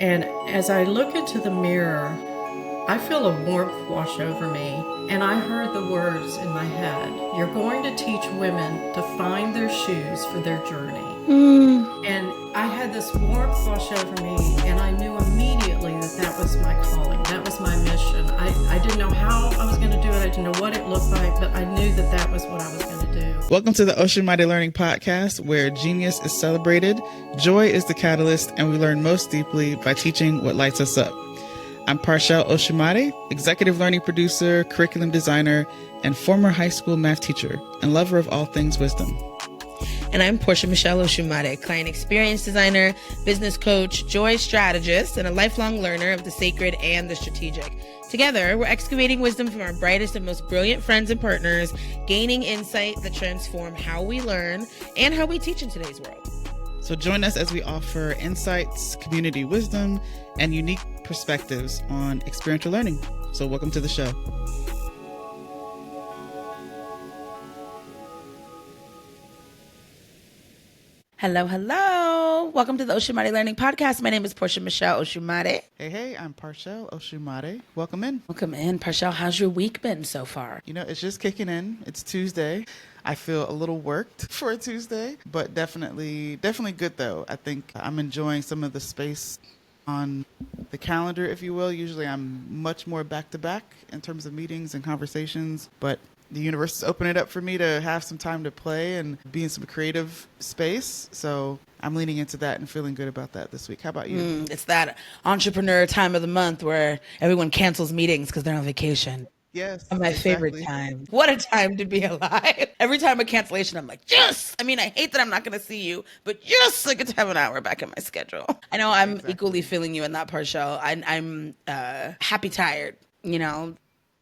And as I look into the mirror, I feel a warmth wash over me. And I heard the words in my head, "You're going to teach women to find their shoes for their journey." And I had this warmth wash over me, and I knew immediately that that was my calling. That was my mission. I didn't know how I was going to do it. I didn't know what it looked like, but I knew that that was what I was going to do. Welcome to the Shamayne Learning Podcast, where genius is celebrated, joy is the catalyst, and we learn most deeply by teaching what lights us up. I'm Parshel Oshumade, executive learning producer, curriculum designer, and former high school math teacher, and lover of all things wisdom. And I'm Portia Michelle Oshumade, client experience designer, business coach, joy strategist, and a lifelong learner of the sacred and the strategic. Together, we're excavating wisdom from our brightest and most brilliant friends and partners, gaining insight that transform how we learn and how we teach in today's world. So join us as we offer insights, community wisdom, and unique perspectives on experiential learning. So welcome to the show. Hello, hello. Welcome to the Shamayne Learning Podcast. My name is Portia Michelle Oshumade. Hey, I'm Parshel Oshumade. Welcome in. Welcome in. Parshel, how's your week been so far? You know, it's just kicking in. It's Tuesday. I feel a little worked for a Tuesday, but definitely good though. I think I'm enjoying some of the space on the calendar, if you will. Usually I'm much more back to back in terms of meetings and conversations, but the universe is opening it up for me to have some time to play and be in some creative space. So I'm leaning into that and feeling good about that this week. How about you? It's that entrepreneur time of the month where everyone cancels meetings because they're on vacation. Yes. My favorite time. What a time to be alive. Every time a cancellation, I'm like, yes. I mean, I hate that I'm not going to see you, but yes, I get to have an hour back in my schedule. I know I'm equally feeling you in that part, Shell. I'm happy tired. You know,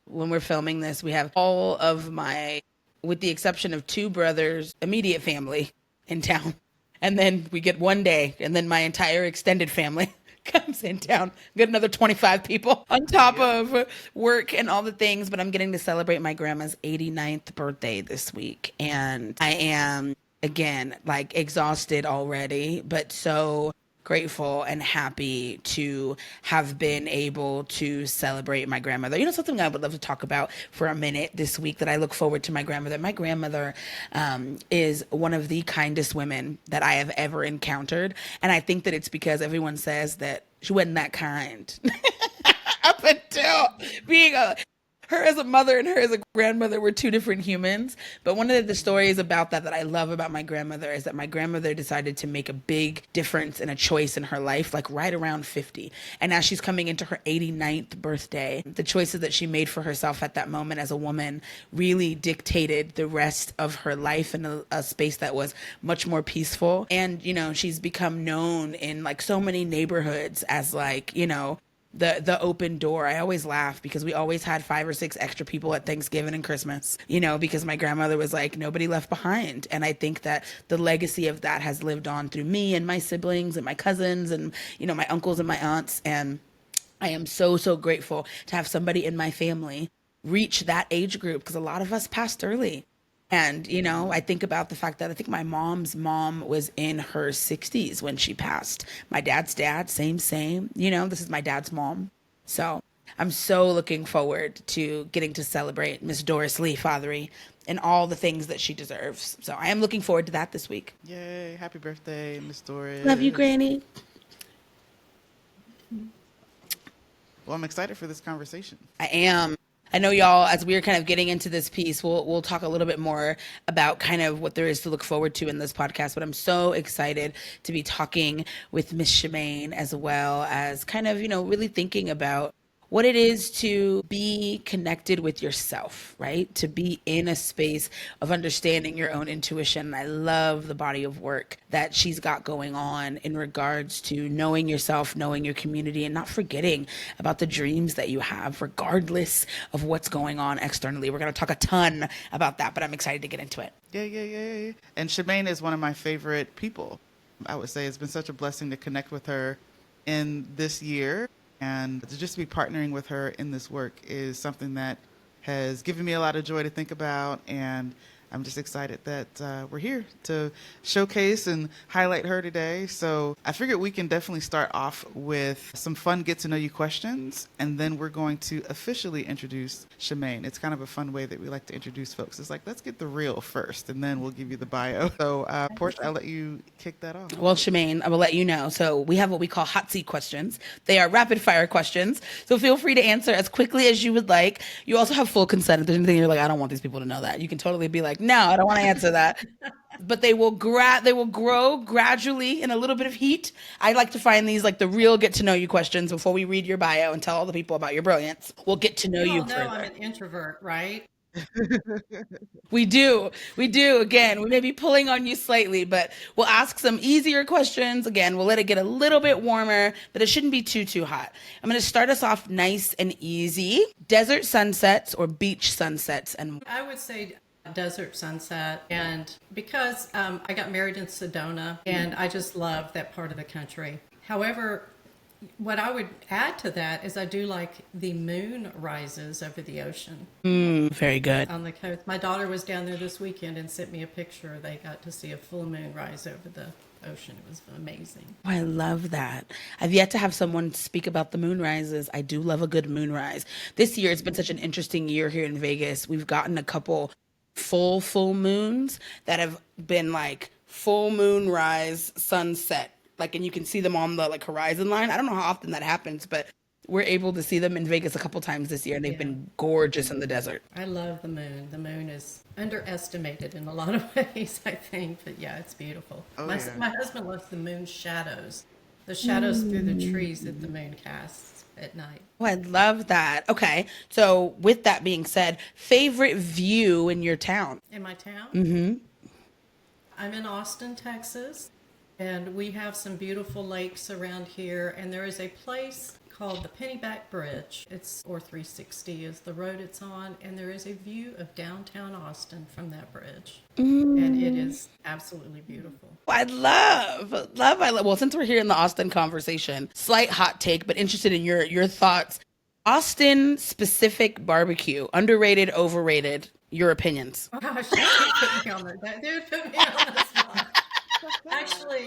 when we're filming this, we have all of my, with the exception of two brothers, immediate family in town. And then we get one day, and then my entire extended family comes in town. Get another 25 people on top of work and all the things. But I'm getting to celebrate my grandma's 89th birthday this week. And I am, again, like exhausted already, but so grateful and happy to have been able to celebrate my grandmother. You know, something I would love to talk about for a minute this week that I look forward to my grandmother. My grandmother is one of the kindest women that I have ever encountered. And I think that it's because everyone says that she wasn't that kind up until being her as a mother and her as a grandmother were two different humans. But one of the stories about that I love about my grandmother is that my grandmother decided to make a big difference and a choice in her life, like right around 50. And as she's coming into her 89th birthday, the choices that she made for herself at that moment as a woman really dictated the rest of her life in a space that was much more peaceful. And, you know, she's become known in like so many neighborhoods as like, you know, the open door. I always laugh because we always had 5 or 6 extra people at Thanksgiving and Christmas, you know, because my grandmother was like, nobody left behind. And I think that the legacy of that has lived on through me and my siblings and my cousins and, you know, my uncles and my aunts. And I am so, so grateful to have somebody in my family reach that age group because a lot of us passed early. And, you know, I think about the fact that I think my mom's mom was in her 60s when she passed. My dad's dad, same. You know, this is my dad's mom. So I'm so looking forward to getting to celebrate Miss Doris Lee Fothery and all the things that she deserves. So I am looking forward to that this week. Yay. Happy birthday, Miss Doris. Love you, Granny. Well, I'm excited for this conversation. I am. I know y'all, as we're kind of getting into this piece, we'll talk a little bit more about kind of what there is to look forward to in this podcast. But I'm so excited to be talking with Miss Shamayne as well as kind of, you know, really thinking about what it is to be connected with yourself, right? To be in a space of understanding your own intuition. I love the body of work that she's got going on in regards to knowing yourself, knowing your community, and not forgetting about the dreams that you have, regardless of what's going on externally. We're going to talk a ton about that, but I'm excited to get into it. Yeah. And Shamayne is one of my favorite people. I would say it's been such a blessing to connect with her in this year. And to just be partnering with her in this work is something that has given me a lot of joy to think about. And I'm just excited that we're here to showcase and highlight her today. So I figured we can definitely start off with some fun get to know you questions, and then we're going to officially introduce Shamayne. It's kind of a fun way that we like to introduce folks. It's like, let's get the real first, and then we'll give you the bio. So Portia, I'll let you kick that off. Well, Shamayne, I will let you know. So we have what we call hot seat questions. They are rapid fire questions. So feel free to answer as quickly as you would like. You also have full consent. If there's anything you're like, I don't want these people to know that, you can totally be like, no, I don't want to answer that. But they will grow gradually in a little bit of heat. I like to find these like the real get to know you questions before we read your bio and tell all the people about your brilliance. We'll get to know you all know further. I'm an introvert, right? We do. Again, we may be pulling on you slightly, but we'll ask some easier questions. Again, we'll let it get a little bit warmer, but it shouldn't be too hot. I'm going to start us off nice and easy. Desert sunsets or beach sunsets? And I would say desert sunset, and because I got married in Sedona, and I just love that part of the country. However, what I would add to that is I do like the moon rises over the ocean very good. on the coast. My daughter was down there this weekend and sent me a picture. They got to see a full moon rise over the ocean. It was amazing. Oh, I love that. I've yet to have someone speak about the moon rises. I do love a good moonrise. This year, it's been such an interesting year here in Vegas. We've gotten a couple full moons that have been like full moon rise, sunset. Like, and you can see them on the like horizon line. I don't know how often that happens, but we're able to see them in Vegas a couple times this year, and they've been gorgeous in the desert. I love the moon. The moon is underestimated in a lot of ways, I think. But yeah, it's beautiful. My husband loves the moon shadows, the shadows through the trees that the moon casts at night. Oh, I love that. Okay, so with that being said, favorite view in your town? In my town? Mm-hmm. I'm in Austin, Texas, and we have some beautiful lakes around here, and there is a place called the Pennyback Bridge. Or 360 is the road it's on, and there is a view of downtown Austin from that bridge. And it is absolutely beautiful. I love. Well, since we're here in the Austin conversation, slight hot take, but interested in your thoughts. Austin specific barbecue, underrated, overrated, your opinions. Oh gosh, you put me on that. Dude, put me on the spot. Actually,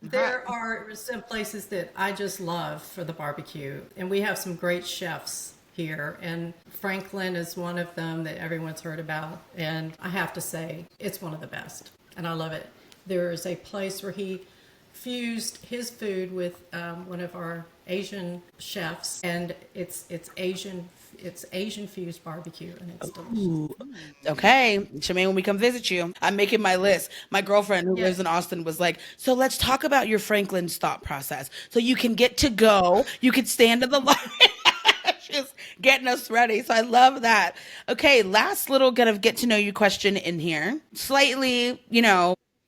there are some places that I just love for the barbecue, and we have some great chefs here, and Franklin is one of them that everyone's heard about, and I have to say it's one of the best, and I love it. There is a place where he fused his food with one of our Asian chefs, and it's Asian fused barbecue, and it's delicious. Ooh. Okay, Shamayne, when we come visit you, I'm making my list. My girlfriend who lives in Austin was like, so let's talk about your Franklin's thought process. So you can get to go, you can stand in the line. She's getting us ready. So I love that. Okay, last little kind of get to know you question in here. Slightly,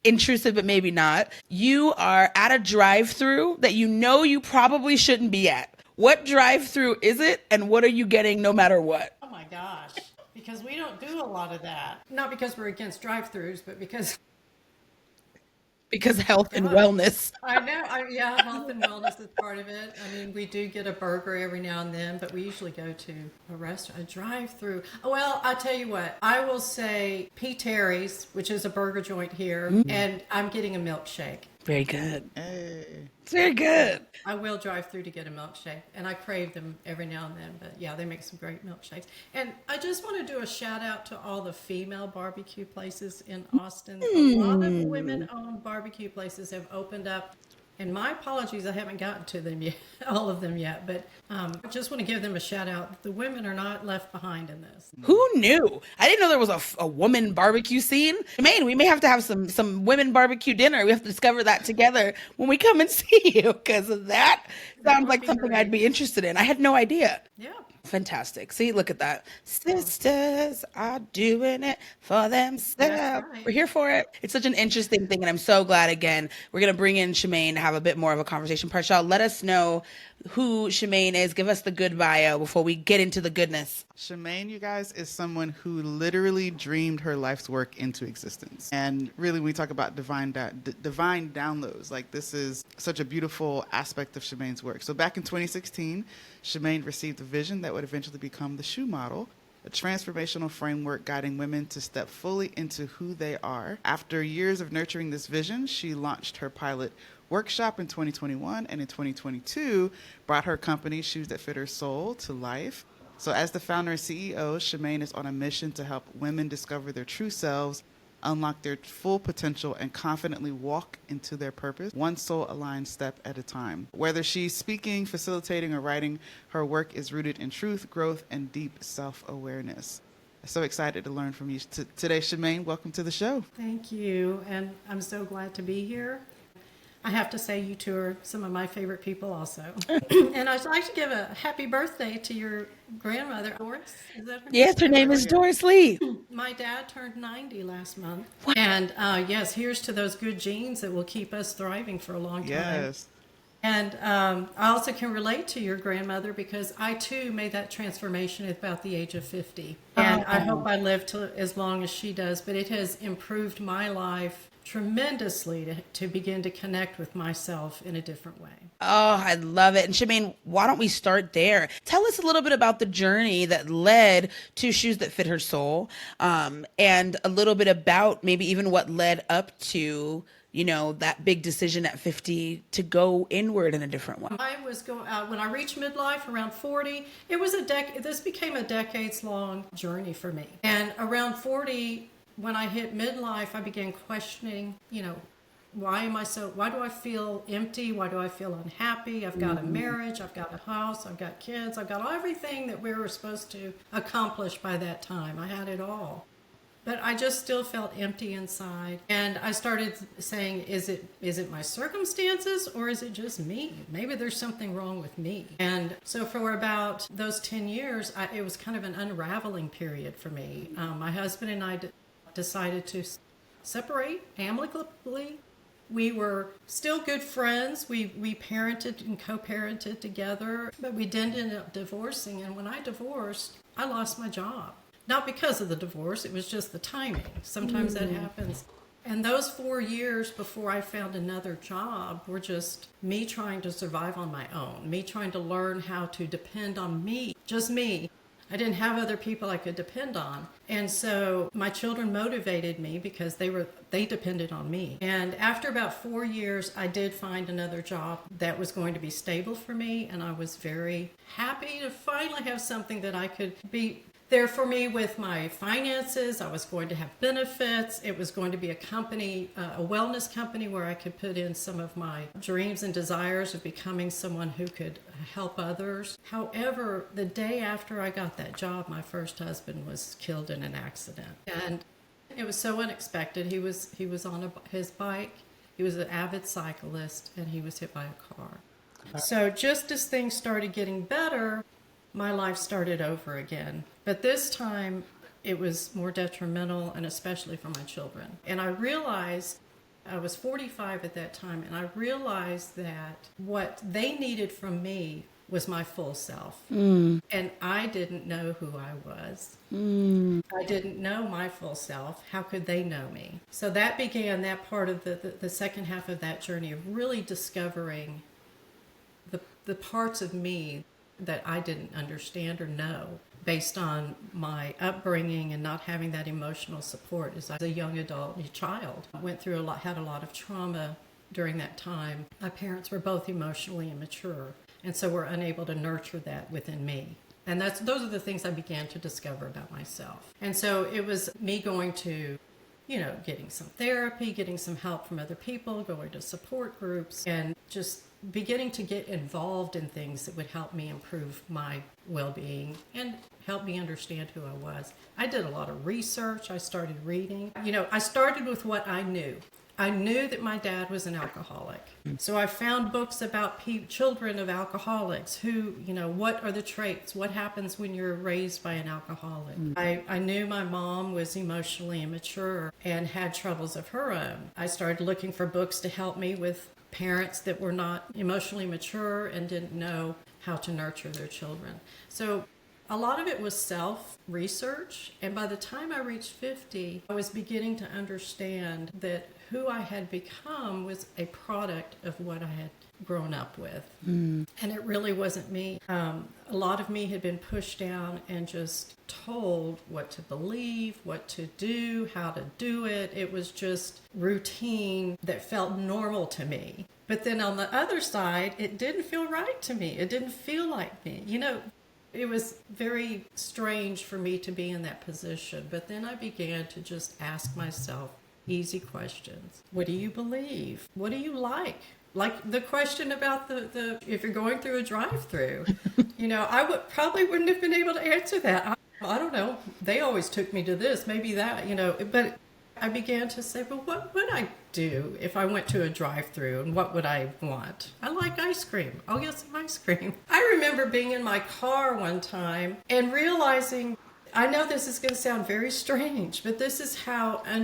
intrusive, but maybe not. You are at a drive-through that you probably shouldn't be at. What drive-through is it, and what are you getting no matter what? Oh my gosh, because we don't do a lot of that. Not because we're against drive-throughs, but because health and wellness. I know. Health and wellness is part of it. I mean, we do get a burger every now and then, but we usually go to a restaurant, a drive-through. Well, I tell you what, I will say P. Terry's, which is a burger joint here, and I'm getting a milkshake. Very good. Hey. It's very good. I will drive through to get a milkshake, and I crave them every now and then, but yeah, they make some great milkshakes. And I just want to do a shout out to all the female barbecue places in Austin. A lot of women-owned barbecue places have opened up, and my apologies, I haven't gotten to them yet, all of them yet, but I just want to give them a shout out. The women are not left behind in this. Who knew? I didn't know there was a woman barbecue scene. Man, we may have to have some women barbecue dinner. We have to discover that together when we come and see you, because that sounds like something I'd be interested in. I had no idea. Yeah. Fantastic. See, look at that. Sisters are doing it for themselves. Right. We're here for it. It's such an interesting thing, and I'm so glad, again, we're going to bring in Shamayne to have a bit more of a conversation. Parshal, let us know who Shamayne is. Give us the good bio before we get into the goodness. Shamayne, you guys, is someone who literally dreamed her life's work into existence. And really, when we talk about divine downloads, like, this is such a beautiful aspect of Shamayne's work. So back in 2016, Shamayne received a vision that would eventually become the shoe model a transformational framework guiding women to step fully into who they are. After years of nurturing this vision, she launched her pilot workshop in 2021, and in 2022 brought her company, Shoes That Fit Her Soul, to life. So as the founder and CEO, Shamayne is on a mission to help women discover their true selves, unlock their full potential, and confidently walk into their purpose, one soul-aligned step at a time. Whether she's speaking, facilitating, or writing, her work is rooted in truth, growth, and deep self-awareness. So excited to learn from you today, Shamayne. Welcome to the show. Thank you, and I'm so glad to be here. I have to say, you two are some of my favorite people also. And I'd like to give a happy birthday to your grandmother, Doris. Is that her name? Yes, her name is Doris Lee. My dad turned 90 last month. And yes, here's to those good genes that will keep us thriving for a long time. Yes. And I also can relate to your grandmother because I too made that transformation at about the age of 50. And I hope I live to as long as she does, but it has improved my life tremendously to begin to connect with myself in a different way. Oh, I love it. And Shamayne, why don't we start there? Tell us a little bit about the journey that led to Shoes That Fit Her Soul, and a little bit about maybe even what led up to, you know, that big decision at 50 to go inward in a different way. I was going when I reached midlife around 40. It was this became a decades-long journey for me. And around 40, when I hit midlife, I began questioning, why do I feel empty? Why do I feel unhappy? I've got a marriage, I've got a house, I've got kids, I've got everything that we were supposed to accomplish by that time. I had it all. But I just still felt empty inside. And I started saying, is it my circumstances or is it just me? Maybe there's something wrong with me. And so for about those 10 years, it was kind of an unraveling period for me. My husband and I decided to separate amicably. We were still good friends. We parented and co-parented together, but we did end up divorcing. And when I divorced, I lost my job. Not because of the divorce, it was just the timing. Sometimes that happens. And those 4 years before I found another job were just me trying to survive on my own, me trying to learn how to depend on me, just me. I didn't have other people I could depend on. And so my children motivated me because they depended on me. And after about 4 years, I did find another job that was going to be stable for me. And I was very happy to finally have something that I could be there for me with my finances. I was going to have benefits. It was going to be a company, a wellness company where I could put in some of my dreams and desires of becoming someone who could help others. However, the day after I got that job, my first husband was killed in an accident. And it was so unexpected. He was on his bike. He was an avid cyclist and he was hit by a car. So just as things started getting better, my life started over again. But this time, it was more detrimental, and especially for my children. And I realized, I was 45 at that time, and I realized that what they needed from me was my full self. And I didn't know who I was. I didn't know my full self. How could they know me? So that began that part of the second half of that journey of really discovering the parts of me that I didn't understand or know based on my upbringing and not having that emotional support as a young adult, a child. I went through had a lot of trauma during that time. My parents were both emotionally immature, and so were unable to nurture that within me. And those are the things I began to discover about myself. And so it was me going to, getting some therapy, getting some help from other people, going to support groups, and just beginning to get involved in things that would help me improve my well-being and help me understand who I was. I did a lot of research. I started reading. I started with what I knew. I knew that my dad was an alcoholic. So I found books about children of alcoholics who, what are the traits? What happens when you're raised by an alcoholic? I knew my mom was emotionally immature and had troubles of her own. I started looking for books to help me with parents that were not emotionally mature and didn't know how to nurture their children. So a lot of it was self-research. And by the time I reached 50, I was beginning to understand that who I had become was a product of what I had grown up with. And it really wasn't me. A lot of me had been pushed down and just told what to believe, what to do, how to do it. It was just routine that felt normal to me. But then on the other side, it didn't feel right to me. It didn't feel like me. It was very strange for me to be in that position. But then I began to just ask myself easy questions. What do you believe? What do you like? Like the question about the if you're going through a drive-through, I probably wouldn't have been able to answer that. I don't know. They always took me to this, maybe that, but I began to say, well, what would I do if I went to a drive-through, and what would I want? I like ice cream. I'll get some ice cream. I remember being in my car one time and realizing, I know this is going to sound very strange, but this is how I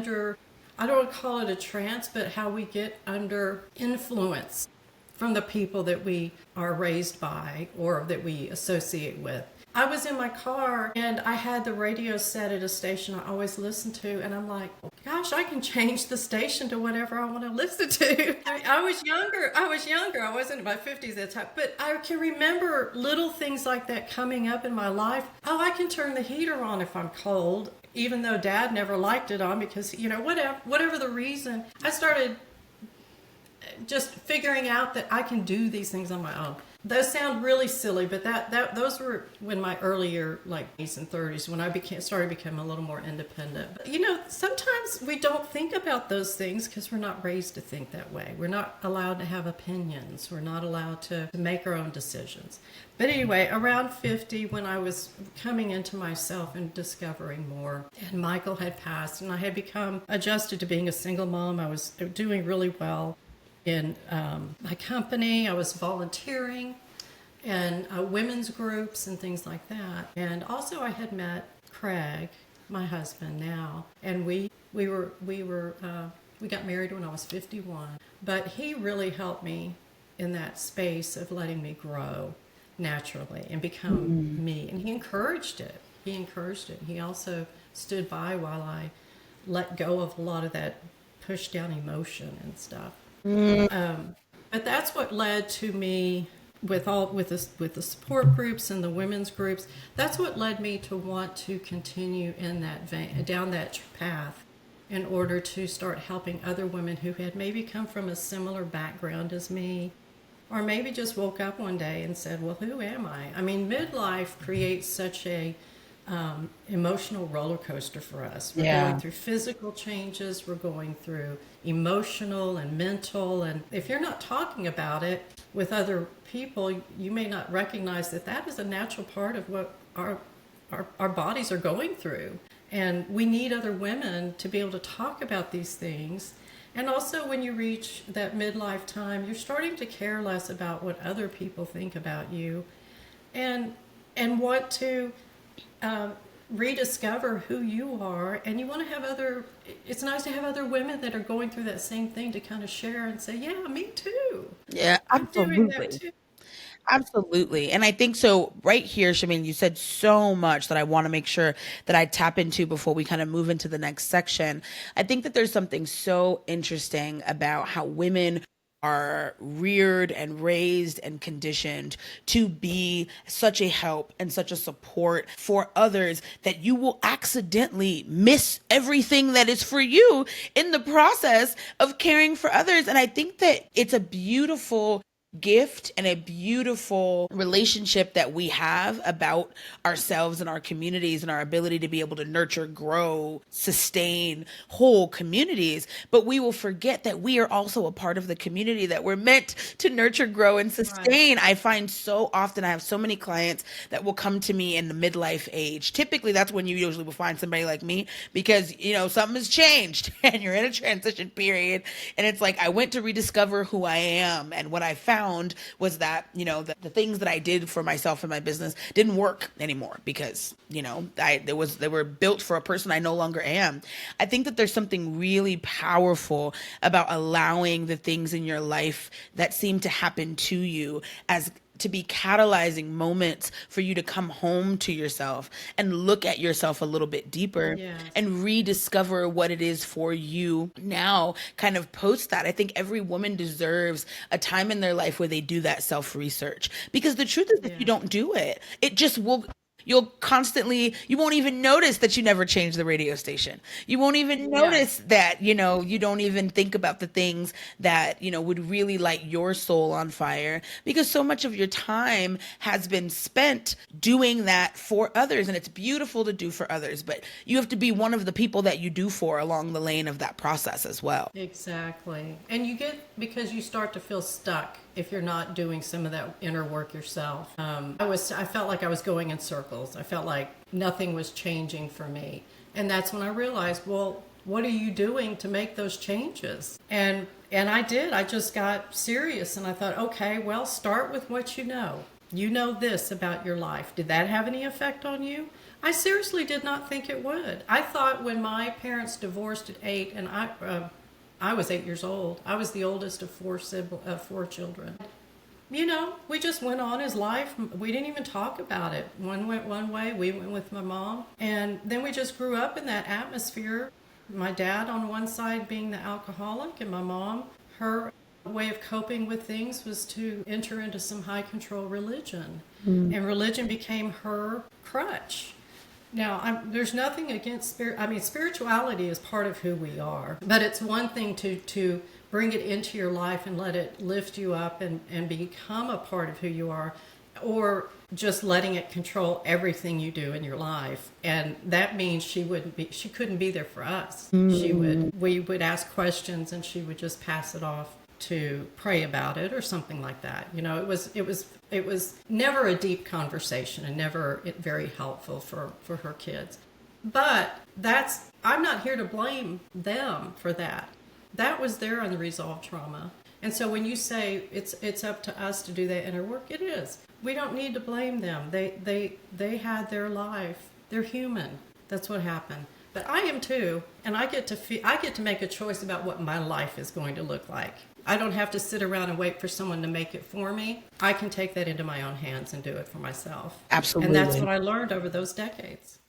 don't want to call it a trance, but how we get under influence from the people that we are raised by or that we associate with. I was in my car and I had the radio set at a station I always listen to, and I'm like, gosh, I can change the station to whatever I want to listen to. I was younger. I wasn't in my 50s at the time, but I can remember little things like that coming up in my life. Oh, I can turn the heater on if I'm cold, even though Dad never liked it on, because, whatever the reason, I started just figuring out that I can do these things on my own. Those sound really silly, but those were when my earlier, like, 20s and 30s, when I started becoming a little more independent. But, sometimes we don't think about those things because we're not raised to think that way. We're not allowed to have opinions. We're not allowed to make our own decisions. But anyway, around 50, when I was coming into myself and discovering more, and Michael had passed, and I had become adjusted to being a single mom. I was doing really well in my company. I was volunteering in women's groups and things like that. And also I had met Craig, my husband now, and we got married when I was 51. But he really helped me in that space of letting me grow naturally and become me. And he encouraged it. He also stood by while I let go of a lot of that pushed down emotion and stuff. But that's what led to me with the support groups and the women's groups. That's what led me to want to continue in that down that path, in order to start helping other women who had maybe come from a similar background as me, or maybe just woke up one day and said, well, who am I? I mean, midlife creates such a emotional roller coaster for us. We're going through physical changes, we're going through emotional and mental, and if you're not talking about it with other people, you may not recognize that is a natural part of what our bodies are going through. And we need other women to be able to talk about these things. And also, when you reach that midlife time, you're starting to care less about what other people think about you, and want to rediscover who you are. And you want to have it's nice to have other women that are going through that same thing to kind of share and say, yeah, me too. Yeah, I'm doing that absolutely. too. Absolutely. And I think so right here, Shamayne, you said so much that I want to make sure that I tap into before we kind of move into the next section. I think that there's something so interesting about how women are reared and raised and conditioned to be such a help and such a support for others, that you will accidentally miss everything that is for you in the process of caring for others. And I think that it's a beautiful gift and a beautiful relationship that we have about ourselves and our communities and our ability to be able to nurture, grow, sustain whole communities. But we will forget that we are also a part of the community that we're meant to nurture, grow, and sustain. Right. I find so often I have so many clients that will come to me in the midlife age. Typically, that's when you usually will find somebody like me, because, something has changed and you're in a transition period. And it's like, I went to rediscover who I am. And what I found was that, the things that I did for myself and my business didn't work anymore, because, they were built for a person I no longer am. I think that there's something really powerful about allowing the things in your life that seem to happen to you as to be catalyzing moments for you to come home to yourself and look at yourself a little bit deeper Yes. and rediscover what it is for you now, kind of post that. I think every woman deserves a time in their life where they do that self research, because the truth is, if you Yeah. don't do it, it just will. You'll constantly, you won't even notice that you never changed the radio station. You won't even notice Yes. that, you don't even think about the things that, would really light your soul on fire, because so much of your time has been spent doing that for others. And it's beautiful to do for others, but you have to be one of the people that you do for along the lane of that process as well. Exactly. And because you start to feel stuck if you're not doing some of that inner work yourself. I felt like I was going in circles. I felt like nothing was changing for me. And that's when I realized, well, what are you doing to make those changes? And I did. I just got serious and I thought, okay, well, start with what you know. You know this about your life. Did that have any effect on you? I seriously did not think it would. I thought when my parents divorced at 8 and I was 8 years old. I was the oldest of four children. We just went on as life. We didn't even talk about it. One went one way, we went with my mom. And then we just grew up in that atmosphere. My dad on one side being the alcoholic, and my mom, her way of coping with things was to enter into some high control religion. And religion became her crutch. Now, there's nothing against spirit. I mean, spirituality is part of who we are. But it's one thing to bring it into your life and let it lift you up and become a part of who you are, or just letting it control everything you do in your life. And that means she couldn't be there for us. We would ask questions and she would just pass it off to pray about it or something like that. It was never a deep conversation and never very helpful for her kids. But I'm not here to blame them for that. That was their unresolved trauma. And so when you say it's up to us to do that inner work, it is. We don't need to blame them. They had their life. They're human. That's what happened. But I am too, and I get to make a choice about what my life is going to look like. I don't have to sit around and wait for someone to make it for me. I can take that into my own hands and do it for myself. Absolutely. And that's what I learned over those decades.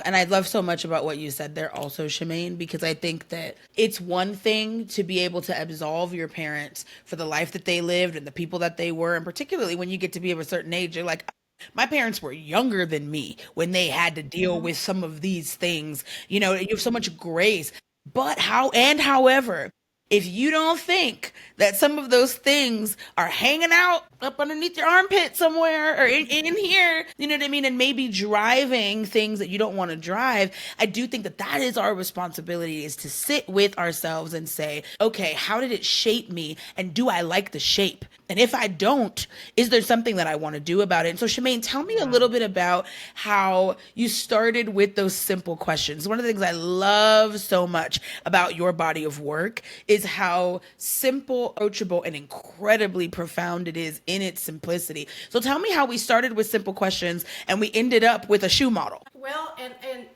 And I love so much about what you said there also, Shamayne, because I think that it's one thing to be able to absolve your parents for the life that they lived and the people that they were. And particularly when you get to be of a certain age, you're like, my parents were younger than me when they had to deal with some of these things. You have so much grace. But however, if you don't think that some of those things are hanging out up underneath your armpit somewhere or in here, you know what I mean? And maybe driving things that you don't want to drive. I do think that is our responsibility, is to sit with ourselves and say, okay, how did it shape me? And do I like the shape? And if I don't, is there something that I want to do about it? And so, Shamayne, tell me a little bit about how you started with those simple questions. One of the things I love so much about your body of work is how simple, approachable, and incredibly profound it is in its simplicity. So tell me how we started with simple questions and we ended up with a shoe model. Well, and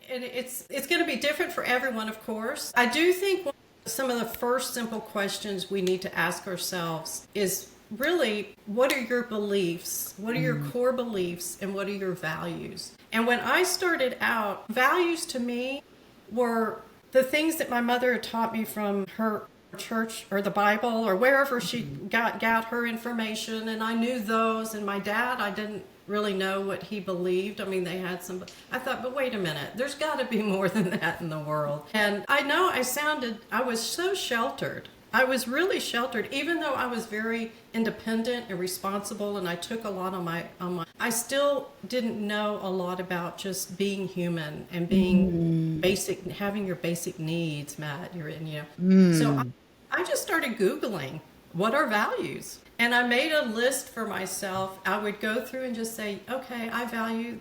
it's going to be different for everyone, of course. I do think some of the first simple questions we need to ask ourselves is really, what are your beliefs? What are your core beliefs, and what are your values? And when I started out, values to me were the things that my mother had taught me from her church or the Bible or wherever she got her information, and I knew those. And my dad, I didn't really know what he believed. I mean, they had some, I thought, but wait a minute, there's got to be more than that in the world. And I know I was so sheltered. I was really sheltered, even though I was very independent and responsible, and I took a lot on my I still didn't know a lot about just being human and being basic, having your basic needs met. So I just started Googling, what are values? And I made a list for myself. I would go through and just say, okay,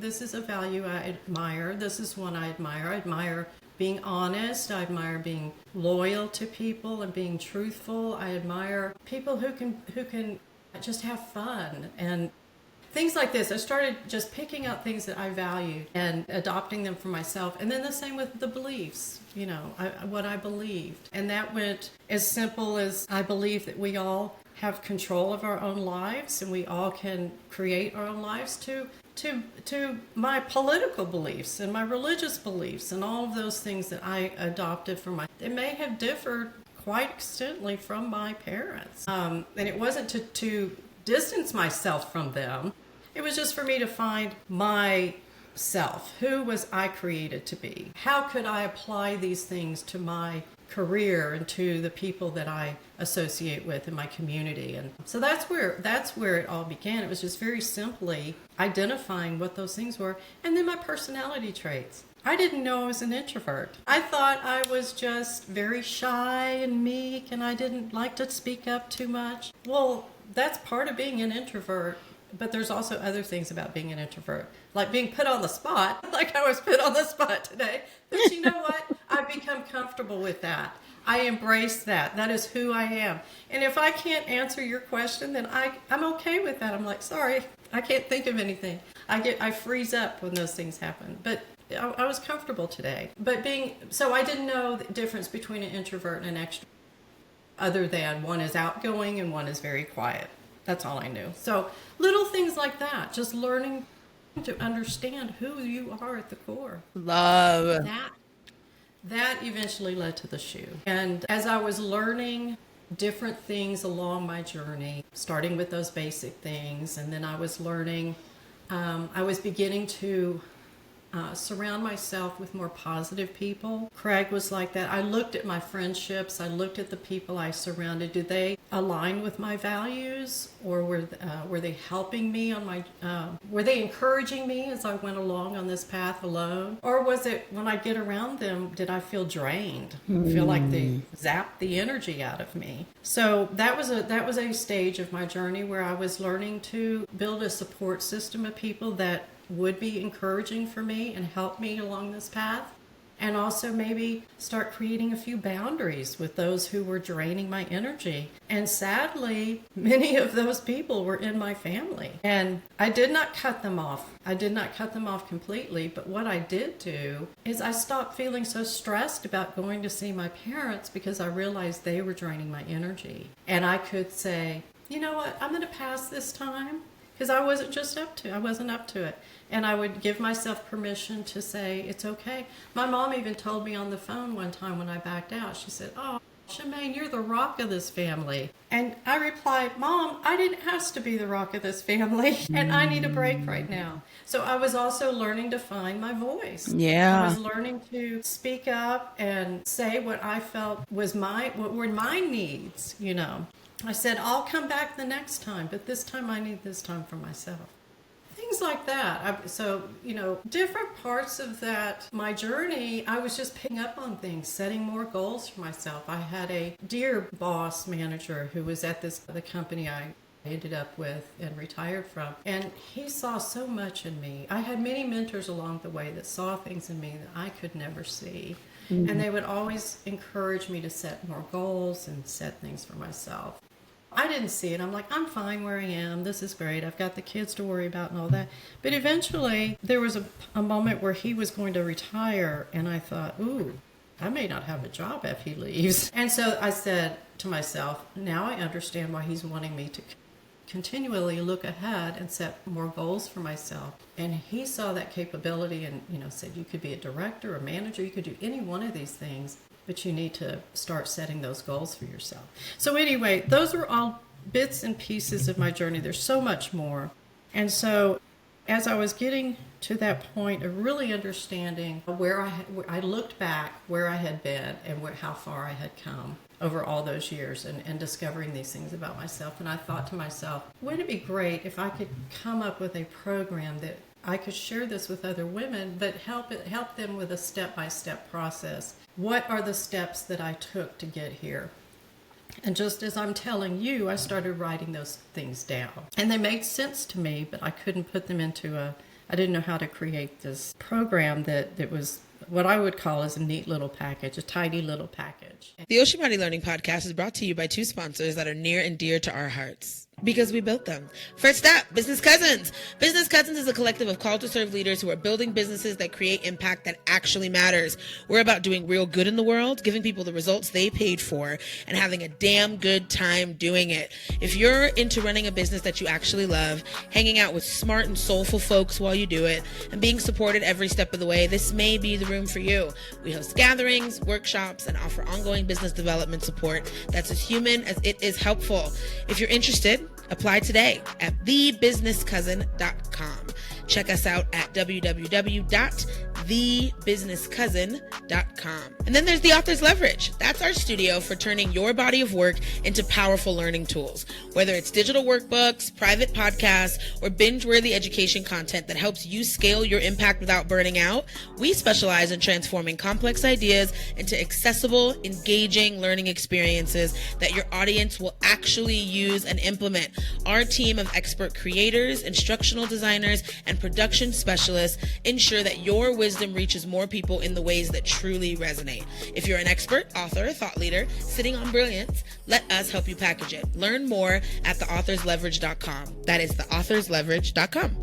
this is a value I admire. This is one I admire. I admire being honest. I admire being loyal to people and being truthful. I admire people who can just have fun and things like this. I started just picking out things that I valued and adopting them for myself. And then the same with the beliefs, what I believed. And that went as simple as I believe that we all have control of our own lives, and we all can create our own lives, to my political beliefs and my religious beliefs and all of those things that I adopted from they may have differed quite extensively from my parents. And it wasn't to distance myself from them. It was just for me to find myself. Who was I created to be? How could I apply these things to my career and to the people that I associate with in my community? And so that's where it all began. It was just very simply identifying what those things were, and then my personality traits. I didn't know I was an introvert. I thought I was just very shy and meek, and I didn't like to speak up too much. Well, that's part of being an introvert, but there's also other things about being an introvert, like being put on the spot, like I was put on the spot today. But you know what? I've become comfortable with that. I embrace that. That is who I am. And if I can't answer your question, then I'm okay with that. I'm like, sorry, I can't think of anything. I freeze up when those things happen. But I was comfortable today. So I didn't know the difference between an introvert and an extrovert, other than one is outgoing and one is very quiet. That's all I knew. So little things like that, just learning to understand who you are at the core. Love. That eventually led to the shoe. And as I was learning different things along my journey, starting with those basic things, and then I was learning, I was beginning to surround myself with more positive people. Craig was like that. I looked at my friendships. I looked at the people I surrounded. Did they align with my values, or were they helping me on my? Were they encouraging me as I went along on this path alone, or was it when I get around them? Did I feel drained? Feel like they zapped the energy out of me? So that was a stage of my journey where I was learning to build a support system of people that would be encouraging for me and help me along this path, and also maybe start creating a few boundaries with those who were draining my energy. And sadly, many of those people were in my family, and I did not cut them off. I did not cut them off completely, but what I did do is I stopped feeling so stressed about going to see my parents, because I realized they were draining my energy. And I could say, you know what, I'm going to pass this time, because I wasn't up to it. And I would give myself permission to say, it's okay. My mom even told me on the phone one time when I backed out, she said, oh, Shamayne, you're the rock of this family. And I replied, Mom, I didn't ask to be the rock of this family, and I need a break right now. So I was also learning to find my voice. Yeah. I was learning to speak up and say what I felt what were my needs, you know. I said, I'll come back the next time, but this time I need this time for myself. Things like that. So, you know, different parts of that, my journey, I was just picking up on things, setting more goals for myself. I had a dear boss manager who was at the company I ended up with and retired from, and he saw so much in me. I had many mentors along the way that saw things in me that I could never see. And they would always encourage me to set more goals and set things for myself. I didn't see it. I'm like, I'm fine where I am. This is great. I've got the kids to worry about and all that. But eventually, there was a moment where he was going to retire, and I thought, ooh, I may not have a job if he leaves. And so I said to myself, now I understand why he's wanting me to continually look ahead and set more goals for myself. And he saw that capability and, you know, said, you could be a director, a manager, you could do any one of these things, but you need to start setting those goals for yourself. So anyway, those are all bits and pieces of my journey. There's so much more. And so as I was getting to that point of really understanding where I looked back where I had been and how far I had come over all those years, and discovering these things about myself. And I thought to myself, wouldn't it be great if I could come up with a program that I could share this with other women, but help them with a step-by-step process. What are the steps that I took to get here? And just as I'm telling you, I started writing those things down. And they made sense to me, but I couldn't put them I didn't know how to create this program that was what I would call as a neat little package, a tidy little package. The Ocean Body Learning Podcast is brought to you by two sponsors that are near and dear to our hearts. Because we built them. First up, Business Cousins. Business Cousins is a collective of called to serve leaders who are building businesses that create impact that actually matters. We're about doing real good in the world, giving people the results they paid for, and having a damn good time doing it. If you're into running a business that you actually love, hanging out with smart and soulful folks while you do it, and being supported every step of the way, this may be the room for you. We host gatherings, workshops, and offer ongoing business development support that's as human as it is helpful. If you're interested, apply today at thebusinesscousin.com. Check us out at www.thebusinesscousin.com. And then there's the Author's Leverage. That's our studio for turning your body of work into powerful learning tools. Whether it's digital workbooks, private podcasts, or binge-worthy education content that helps you scale your impact without burning out, we specialize in transforming complex ideas into accessible, engaging learning experiences that your audience will actually use and implement. Our team of expert creators, instructional designers, and production specialists ensure that your wisdom reaches more people in the ways that truly resonate. If you're an expert, author, thought leader, sitting on brilliance, let us help you package it. Learn more at theauthorsleverage.com. That is theauthorsleverage.com.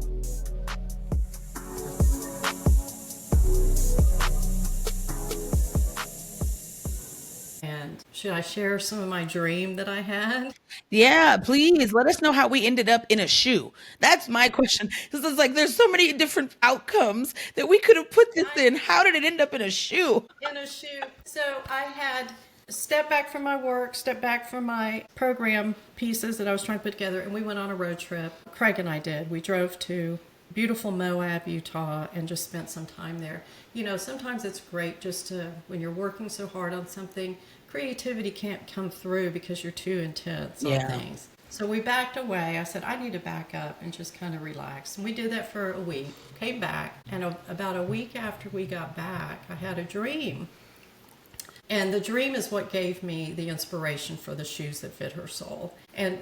And should I share some of my dream that I had? Yeah, please let us know how we ended up in a shoe. That's my question. Because it's like there's so many different outcomes that we could have put this in. How did it end up in a shoe? In a shoe. So I had step back from my work, step back from my program pieces that I was trying to put together, and we went on a road trip. Craig and I did. We drove to beautiful Moab, Utah, and just spent some time there. You know, sometimes it's great just to, when you're working so hard on something, creativity can't come through because you're too intense on things. So we backed away. I said, I need to back up and just kind of relax. And we did that for a week, came back, and about a week after we got back, I had a dream. And the dream is what gave me the inspiration for the shoes that fit her soul. And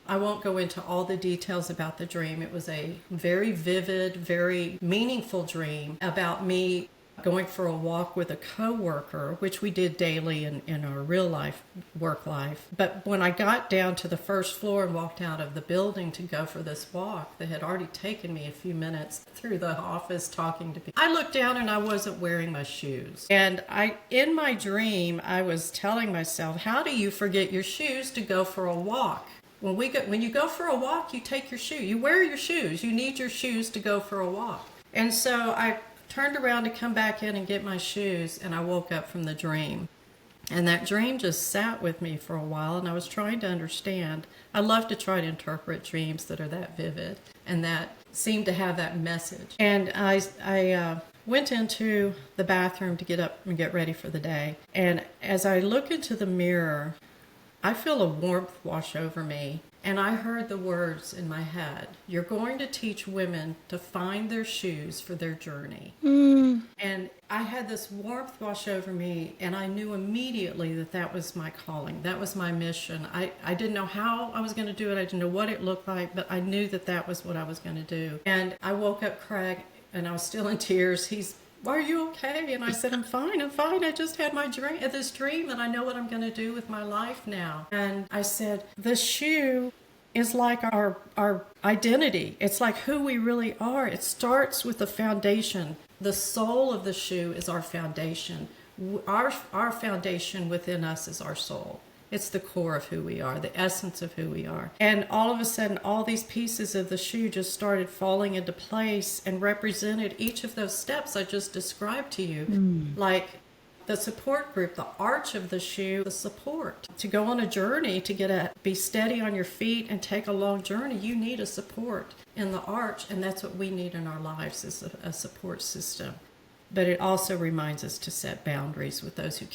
I won't go into all the details about the dream. It was a very vivid, very meaningful dream about me going for a walk with a coworker, which we did daily in our real life, work life. But when I got down to the first floor and walked out of the building to go for this walk that had already taken me a few minutes through the office talking to people, I looked down and I wasn't wearing my shoes. And in my dream, I was telling myself, how do you forget your shoes to go for a walk? When you go for a walk, you take your shoe. You wear your shoes. You need your shoes to go for a walk. And so I turned around to come back in and get my shoes, and I woke up from the dream. And that dream just sat with me for a while, and I was trying to understand. I love to try to interpret dreams that are that vivid and that seem to have that message. And I went into the bathroom to get up and get ready for the day. And as I look into the mirror, I feel a warmth wash over me, and I heard the words in my head, you're going to teach women to find their shoes for their journey. And I had this warmth wash over me, and I knew immediately that that was my calling. That was my mission. I didn't know how I was going to do it. I didn't know what it looked like, but I knew that that was what I was going to do. And I woke up Craig, and I was still in tears. Are you okay? And I said, I'm fine. I just had this dream, and I know what I'm going to do with my life now. And I said, the shoe is like our identity. It's like who we really are. It starts with the foundation. The soul of the shoe is our foundation. Our foundation within us is our soul. It's the core of who we are, the essence of who we are. And all of a sudden, all these pieces of the shoe just started falling into place and represented each of those steps I just described to you. Like the support group, the arch of the shoe, the support. To go on a journey, to be steady on your feet and take a long journey, you need a support in the arch, and that's what we need in our lives, is a support system. But it also reminds us to set boundaries with those who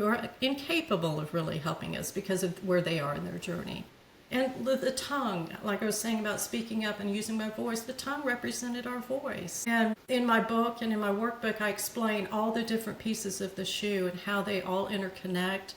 are incapable of really helping us because of where they are in their journey. And the tongue, like I was saying about speaking up and using my voice, the tongue represented our voice. And in my book and in my workbook, I explain all the different pieces of the shoe and how they all interconnect,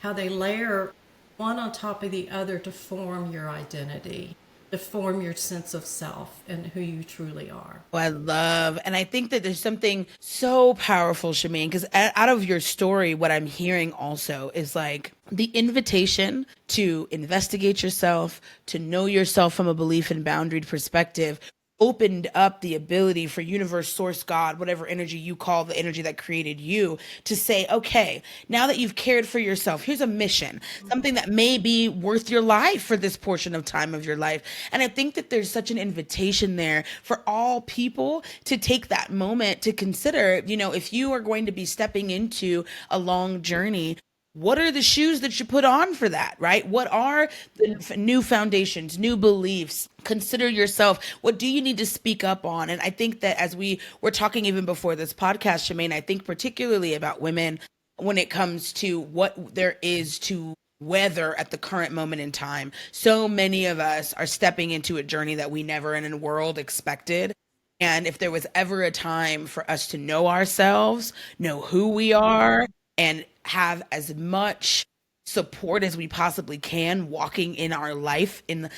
how they layer one on top of the other to form your identity. to form your sense of self and who you truly are. I love, and I think that there's something so powerful, Shamayne, because out of your story, what I'm hearing also is like the invitation to investigate yourself, to know yourself from a belief and boundaried perspective, opened up the ability for universe, source, God, whatever energy you call the energy that created you, to say, okay, now that you've cared for yourself, here's a mission, something that may be worth your life for this portion of time of your life. And I think that there's such an invitation there for all people to take that moment to consider, if you are going to be stepping into a long journey, what are the shoes that you put on for that, right? What are the new foundations, new beliefs? Consider yourself. What do you need to speak up on? And I think that as we were talking even before this podcast, Shamayne, I think particularly about women when it comes to what there is to weather at the current moment in time. So many of us are stepping into a journey that we never in a world expected. And if there was ever a time for us to know ourselves, know who we are, and have as much support as we possibly can walking in our life in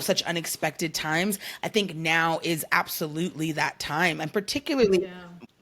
such unexpected times, I think now is absolutely that time. And particularly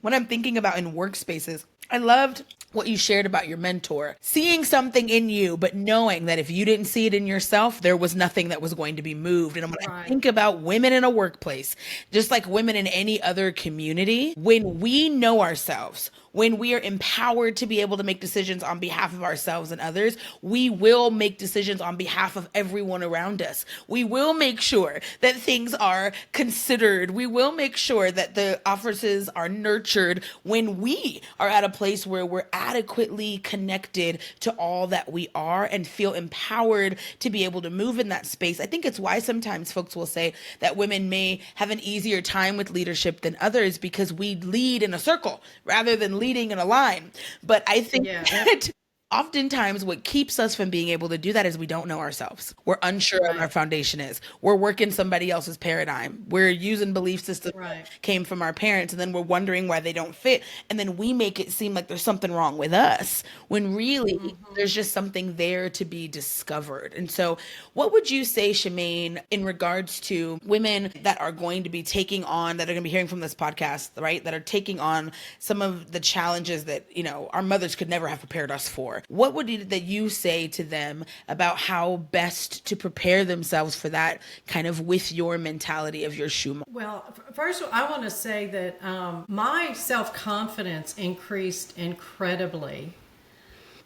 when I'm thinking about in workspaces, I loved what you shared about your mentor, seeing something in you, but knowing that if you didn't see it in yourself, there was nothing that was going to be moved. And when I think about women in a workplace, just like women in any other community, when we know ourselves, when we are empowered to be able to make decisions on behalf of ourselves and others, we will make decisions on behalf of everyone around us. We will make sure that things are considered. We will make sure that the offices are nurtured when we are at a place where we're adequately connected to all that we are and feel empowered to be able to move in that space. I think it's why sometimes folks will say that women may have an easier time with leadership than others, because we lead in a circle rather than leading in a line. But I think that oftentimes what keeps us from being able to do that is we don't know ourselves. We're unsure what our foundation is. We're working somebody else's paradigm. We're using belief systems that came from our parents, and then we're wondering why they don't fit. And then we make it seem like there's something wrong with us when really there's just something there to be discovered. And so what would you say, Shamayne, in regards to women that are going to be taking on, that are going to be hearing from this podcast, right? That are taking on some of the challenges that, our mothers could never have prepared us for. What would you say to them about how best to prepare themselves for that, kind of with your mentality of your shoe? Well, first of all, I want to say that my self-confidence increased incredibly.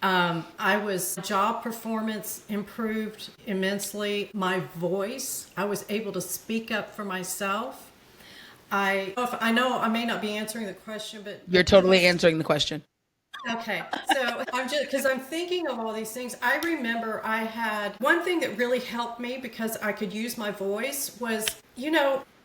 Job performance improved immensely. My voice, I was able to speak up for myself. I know I may not be answering the question, but you're totally answering the question. Okay, so because I'm thinking of all these things. I remember I had one thing that really helped me because I could use my voice was,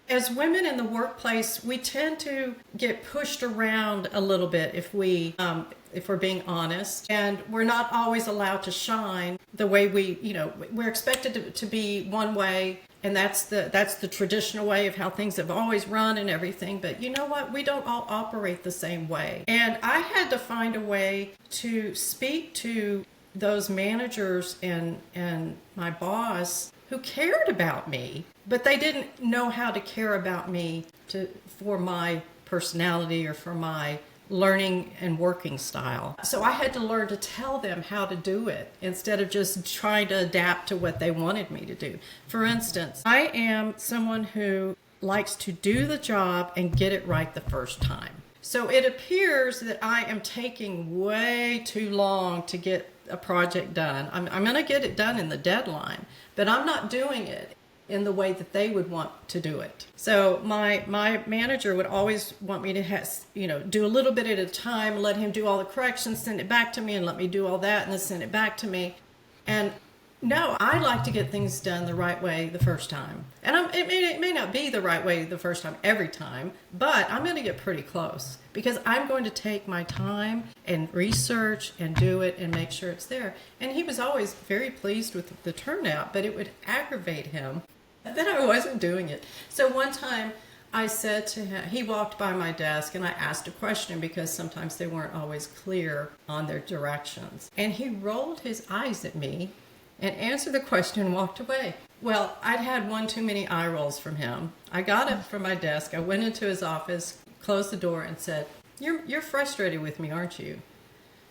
as women in the workplace, we tend to get pushed around a little bit if we're being honest, and we're not always allowed to shine the way we're expected to be one way. And that's the traditional way of how things have always run and everything. But you know what? We don't all operate the same way. And I had to find a way to speak to those managers and my boss who cared about me, but they didn't know how to care about me for my personality or for my learning and working style. So I had to learn to tell them how to do it instead of just trying to adapt to what they wanted me to do. For instance, I am someone who likes to do the job and get it right the first time. So it appears that I am taking way too long to get a project done. I'm going to get it done in the deadline, but I'm not doing it in the way that they would want to do it. So my manager would always want me to do a little bit at a time, let him do all the corrections, send it back to me, and let me do all that and then send it back to me. And no, I like to get things done the right way the first time. And it may not be the right way the first time every time, but I'm going to get pretty close because I'm going to take my time and research and do it and make sure it's there. And he was always very pleased with the turnout, but it would aggravate him that I wasn't doing it. So one time I said to him, he walked by my desk and I asked a question because sometimes they weren't always clear on their directions. And he rolled his eyes at me and answered the question and walked away. Well, I'd had one too many eye rolls from him. I got up from my desk. I went into his office, closed the door, and said, "You're frustrated with me, aren't you?"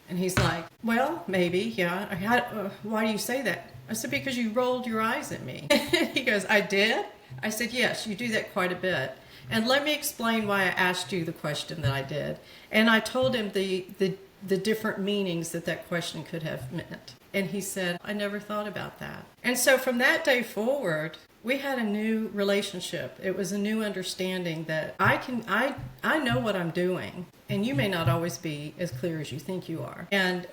And he's like, "Well, maybe, yeah. Why do you say that?" I said, "Because you rolled your eyes at me." He goes, "I did?" I said, "Yes, you do that quite a bit. And let me explain why I asked you the question that I did." And I told him the different meanings that that question could have meant. And he said, "I never thought about that." And so from that day forward, we had a new relationship. It was a new understanding that I know what I'm doing, and you may not always be as clear as you think you are. And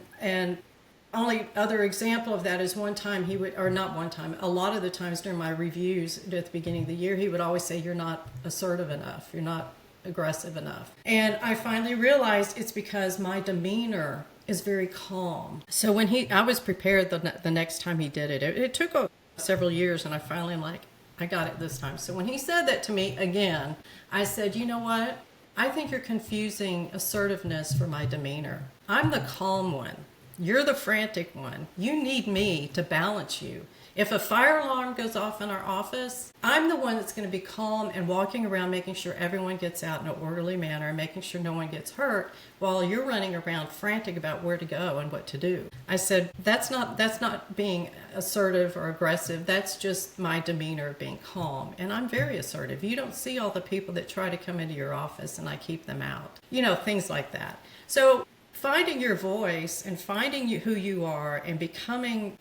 only other example of that is one time he would, or not one time, a lot of the times during my reviews at the beginning of the year, he would always say, "You're not assertive enough. You're not aggressive enough." And I finally realized it's because my demeanor is very calm. So when I was prepared the next time he did it. It took several years, and I finally am like, I got it this time. So when he said that to me again, I said, "You know what? I think you're confusing assertiveness for my demeanor. I'm the calm one. You're the frantic one. You need me to balance you. If a fire alarm goes off in our office, I'm the one that's going to be calm and walking around making sure everyone gets out in an orderly manner, making sure no one gets hurt, while you're running around frantic about where to go and what to do." I said, that's not being assertive or aggressive. That's just my demeanor being calm. And I'm very assertive. You don't see all the people that try to come into your office and I keep them out. Things like that. So finding your voice and finding who you are and becoming,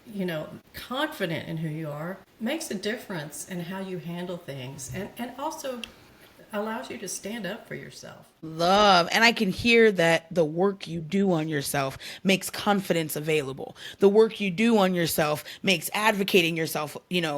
confident in who you are makes a difference in how you handle things, and also allows you to stand up for yourself. Love. And I can hear that the work you do on yourself makes confidence available. The work you do on yourself makes advocating yourself,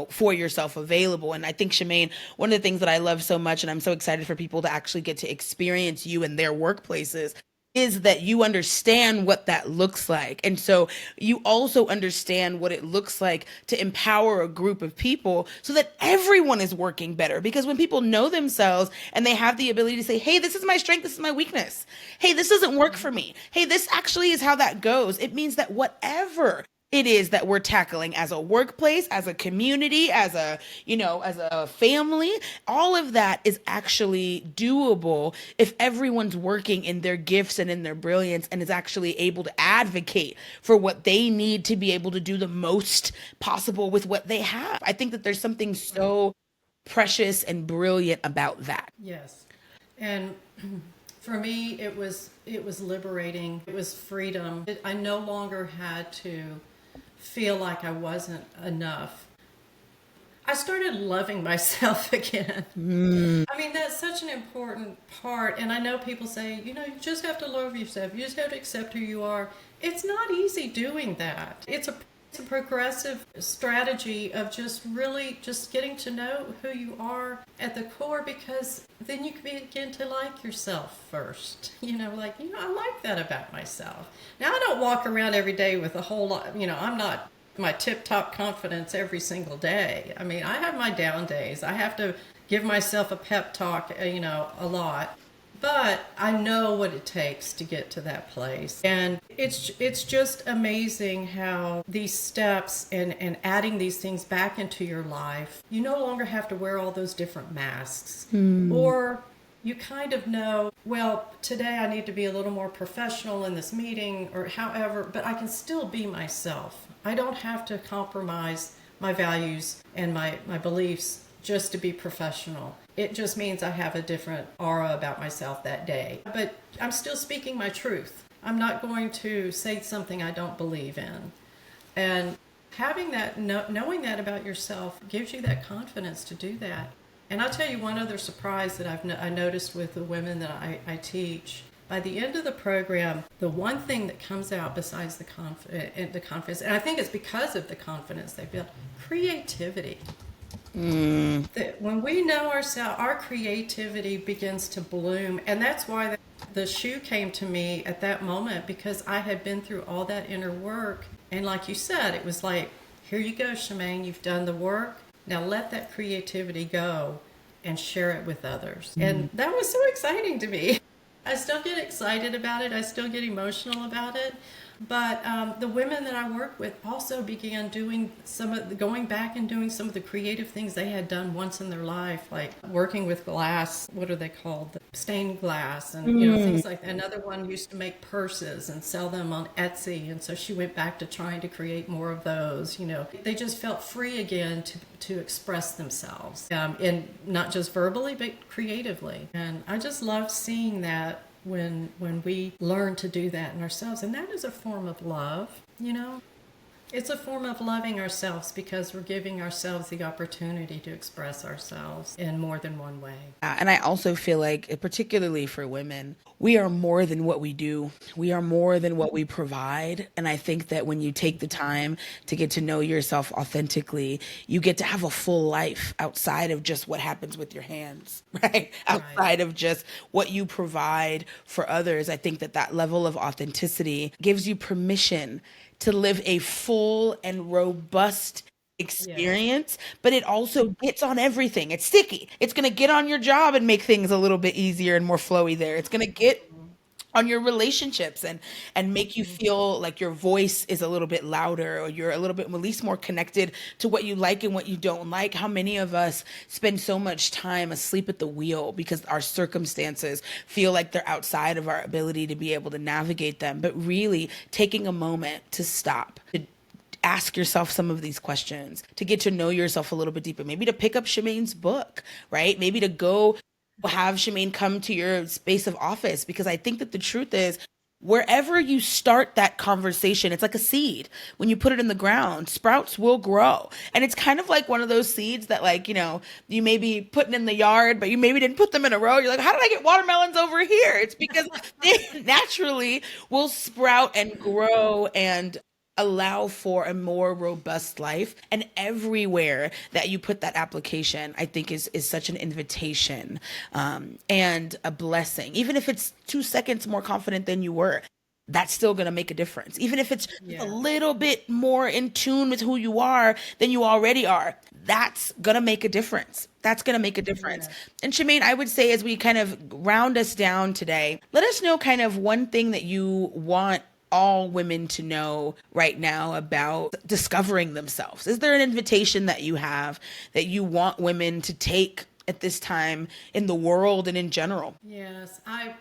for yourself available. And I think, Shamayne, one of the things that I love so much, and I'm so excited for people to actually get to experience you in their workplaces, is that you understand what that looks like. And so you also understand what it looks like to empower a group of people so that everyone is working better. Because when people know themselves and they have the ability to say, "Hey, this is my strength, this is my weakness. Hey, this doesn't work for me. Hey, this actually is how that goes." It means that whatever it is that we're tackling as a workplace, as a community, as a family, all of that is actually doable if everyone's working in their gifts and in their brilliance and is actually able to advocate for what they need to be able to do the most possible with what they have. I think that there's something so precious and brilliant about that. Yes. And for me, it was liberating. It was freedom. I no longer had to feel like I wasn't enough. I started loving myself again. I mean, that's such an important part. And I know people say, you just have to love yourself. You just have to accept who you are. It's not easy doing that. It's a progressive strategy of just really just getting to know who you are at the core, because then you can begin to like yourself first. I like that about myself. Now, I don't walk around every day with a whole lot, I'm not my tip-top confidence every single day. I mean, I have my down days. I have to give myself a pep talk, a lot. But I know what it takes to get to that place. And it's just amazing how these steps and adding these things back into your life, you no longer have to wear all those different masks. Or you kind of know, well, today I need to be a little more professional in this meeting or however, but I can still be myself. I don't have to compromise my values and my beliefs just to be professional. It just means I have a different aura about myself that day. But I'm still speaking my truth. I'm not going to say something I don't believe in. And having that, knowing that about yourself gives you that confidence to do that. And I'll tell you one other surprise that I noticed with the women that I teach. By the end of the program, the one thing that comes out besides the confidence, and I think it's because of the confidence they built, creativity. That when we know ourselves, our creativity begins to bloom. And that's why the shoe came to me at that moment, because I had been through all that inner work. And like you said, it was like, here you go, Shamayne, you've done the work. Now let that creativity go and share it with others. And that was so exciting to me. I still get excited about it. I still get emotional about it. But the women that I work with also began doing going back and doing some of the creative things they had done once in their life, like working with glass. What are they called? The stained glass, and things like that. Another one used to make purses and sell them on Etsy, and so she went back to trying to create more of those. They just felt free again to express themselves, and not just verbally but creatively. And I just love seeing that when we learn to do that in ourselves, and that is a form of love. It's a form of loving ourselves because we're giving ourselves the opportunity to express ourselves in more than one way. And I also feel like, particularly for women, we are more than what we do. We are more than what we provide. And I think that when you take the time to get to know yourself authentically, you get to have a full life outside of just what happens with your hands, right? Outside of just what you provide for others. I think that that level of authenticity gives you permission to live a full and robust experience, but it also gets on everything. It's sticky. It's going to get on your job and make things a little bit easier and more flowy there. It's going to get on your relationships and make you feel like your voice is a little bit louder, or you're a little bit at least more connected to what you like and what you don't like. How many of us spend so much time asleep at the wheel because our circumstances feel like they're outside of our ability to be able to navigate them? But really taking a moment to stop, to ask yourself some of these questions, to get to know yourself a little bit deeper, maybe to pick up Shamayne's book, right? Maybe to go have Shamayne come to your space of office, because I think that the truth is, wherever you start that conversation, it's like a seed. When you put it in the ground, sprouts will grow. And it's kind of like one of those seeds that, like, you may be putting in the yard, but you maybe didn't put them in a row. You're like, how did I get watermelons over here? It's because they naturally will sprout and grow and allow for a more robust life. And everywhere that you put that application, I think is such an invitation, and a blessing. Even if it's 2 seconds more confident than you were, that's still going to make a difference. Even if it's a little bit more in tune with who you are than you already are, that's going to make a difference. That's going to make a difference. And Shamayne, I would say, as we kind of round us down today, let us know kind of one thing that you want all women to know right now about discovering themselves. Is there an invitation that you have that you want women to take at this time in the world and in general? Yes, I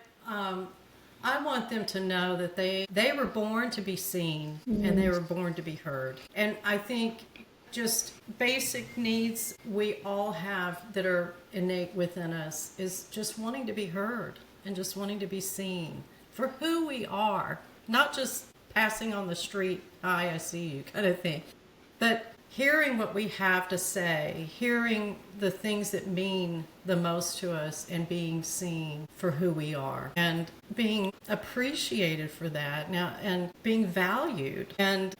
want them to know that they were born to be seen, and they were born to be heard. And I think just basic needs we all have that are innate within us is just wanting to be heard and just wanting to be seen for who we are. Not just passing on the street, hi, I see you kind of thing, but hearing what we have to say, hearing the things that mean the most to us, and being seen for who we are, and being appreciated for that now, and being valued. And,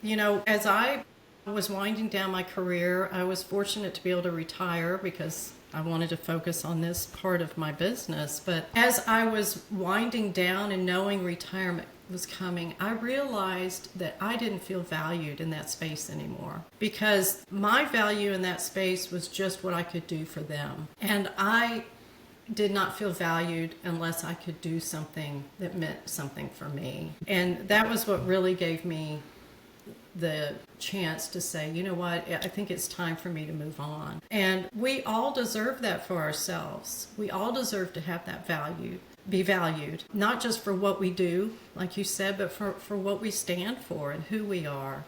as I was winding down my career, I was fortunate to be able to retire because I wanted to focus on this part of my business. But as I was winding down and knowing retirement was coming, I realized that I didn't feel valued in that space anymore, because my value in that space was just what I could do for them. And I did not feel valued unless I could do something that meant something for me. And that was what really gave me the chance to say, you know what, I think it's time for me to move on. And we all deserve that for ourselves. We all deserve to have that value, be valued, not just for what we do, like you said, but for what we stand for and who we are.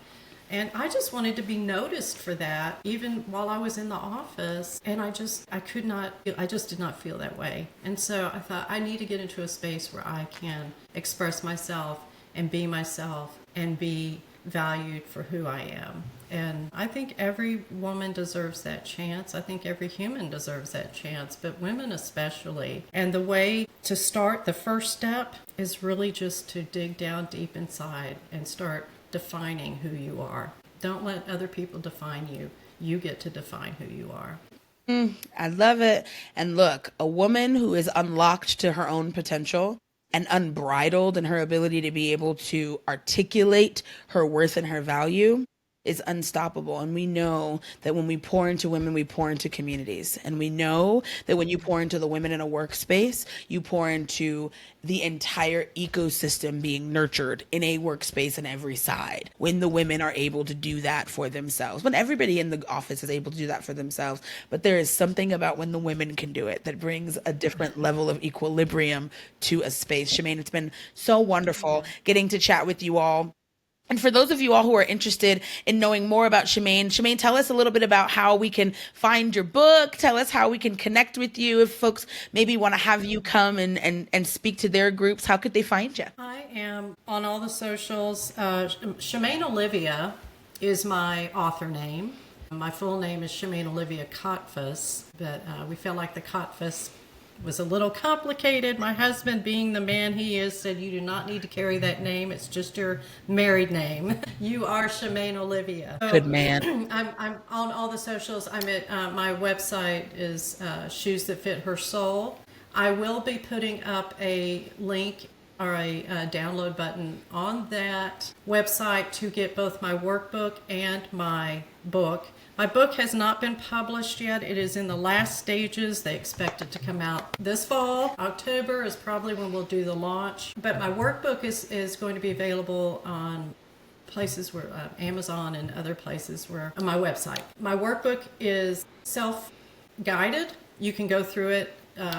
And I just wanted to be noticed for that, even while I was in the office. And I just did not feel that way. And so I thought, I need to get into a space where I can express myself and be valued for who I am. And I think every woman deserves that chance. I think every human deserves that chance, but women especially. And the way to start, the first step, is really just to dig down deep inside and start defining who you are. Don't let other people define you. You get to define who you are. I love it. And look, a woman who is unlocked to her own potential and unbridled in her ability to be able to articulate her worth and her value is unstoppable. And we know that when we pour into women, we pour into communities. And we know that when you pour into the women in a workspace, you pour into the entire ecosystem being nurtured in a workspace on every side. When the women are able to do that for themselves, when everybody in the office is able to do that for themselves, but there is something about when the women can do it that brings a different level of equilibrium to a space. Shamayne, it's been so wonderful getting to chat with you all. And for those of you all who are interested in knowing more about Shamayne, tell us a little bit about how we can find your book. Tell us how we can connect with you. If folks maybe want to have you come and speak to their groups, how could they find you? I am on all the socials. Shamayne Olivia is my author name. My full name is Shamayne Olivia Kotfas, but we felt like the Kotfas was a little complicated. My husband, being the man he is, said you do not need to carry that name. It's just your married name. You are Shamayne Olivia. So, good man. I'm on all the socials. I'm at my website is Shoes That Fit Her Soul. I will be putting up a link or a download button on that website to get both my workbook and my book. My book has not been published yet. It is in the last stages. They expect it to come out this fall. October is probably when we'll do the launch. But my workbook is going to be available on places where Amazon and other places where on my website. My workbook is self-guided. You can go through it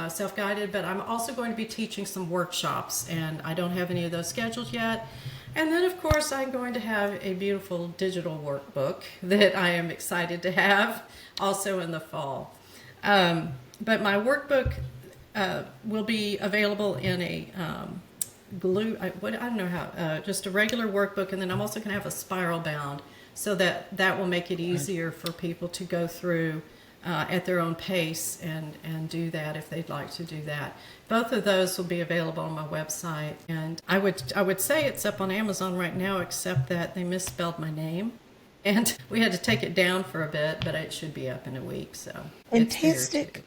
self-guided, but I'm also going to be teaching some workshops, and I don't have any of those scheduled yet. And then, of course, I'm going to have a beautiful digital workbook that I am excited to have also in the fall. But my workbook will be available in a I don't know how, just a regular workbook, and then I'm also going to have a spiral bound so that will make it easier for people to go through at their own pace and do that if they'd like to do that. Both of those will be available on my website, and I would say it's up on Amazon right now, except that they misspelled my name, and we had to take it down for a bit, but it should be up in a week. So Fantastic.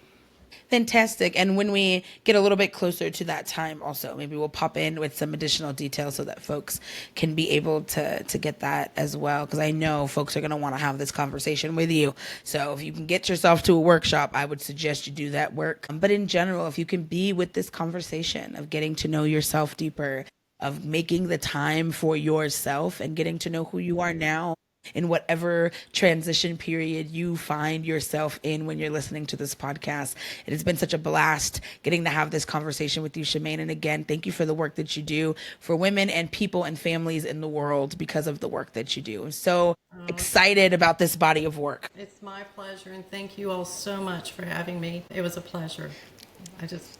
Fantastic. And when we get a little bit closer to that time also, maybe we'll pop in with some additional details so that folks can be able to get that as well. Because I know folks are going to want to have this conversation with you. So if you can get yourself to a workshop, I would suggest you do that work. But in general, if you can be with this conversation of getting to know yourself deeper, of making the time for yourself and getting to know who you are now, in whatever transition period you find yourself in when you're listening to this podcast. It has been such a blast getting to have this conversation with you, Shamayne. And again, thank you for the work that you do for women and people and families in the world because of the work that you do. I'm so excited about this body of work. It's my pleasure, and thank you all so much for having me. It was a pleasure.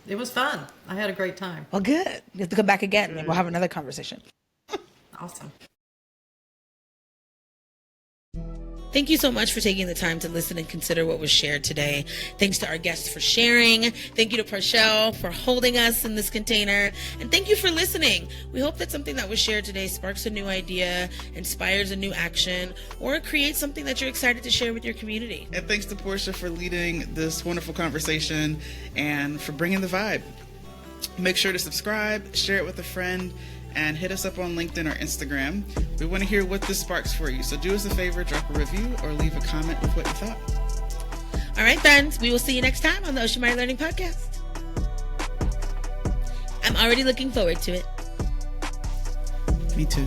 It was fun. I had a great time. Well, good. You have to come back again and we'll have another conversation. Awesome. Thank you so much for taking the time to listen and consider what was shared today. Thanks to our guests for sharing. Thank you to Parshell for holding us in this container. And thank you for listening. We hope that something that was shared today sparks a new idea, inspires a new action, or creates something that you're excited to share with your community. And thanks to Portia for leading this wonderful conversation and for bringing the vibe. Make sure to subscribe, share it with a friend, and hit us up on LinkedIn or Instagram. We want to hear what this sparks for you. So do us a favor, drop a review or leave a comment with what you thought. All right, friends. We will see you next time on the Ocean Mari Learning Podcast. I'm already looking forward to it. Me too.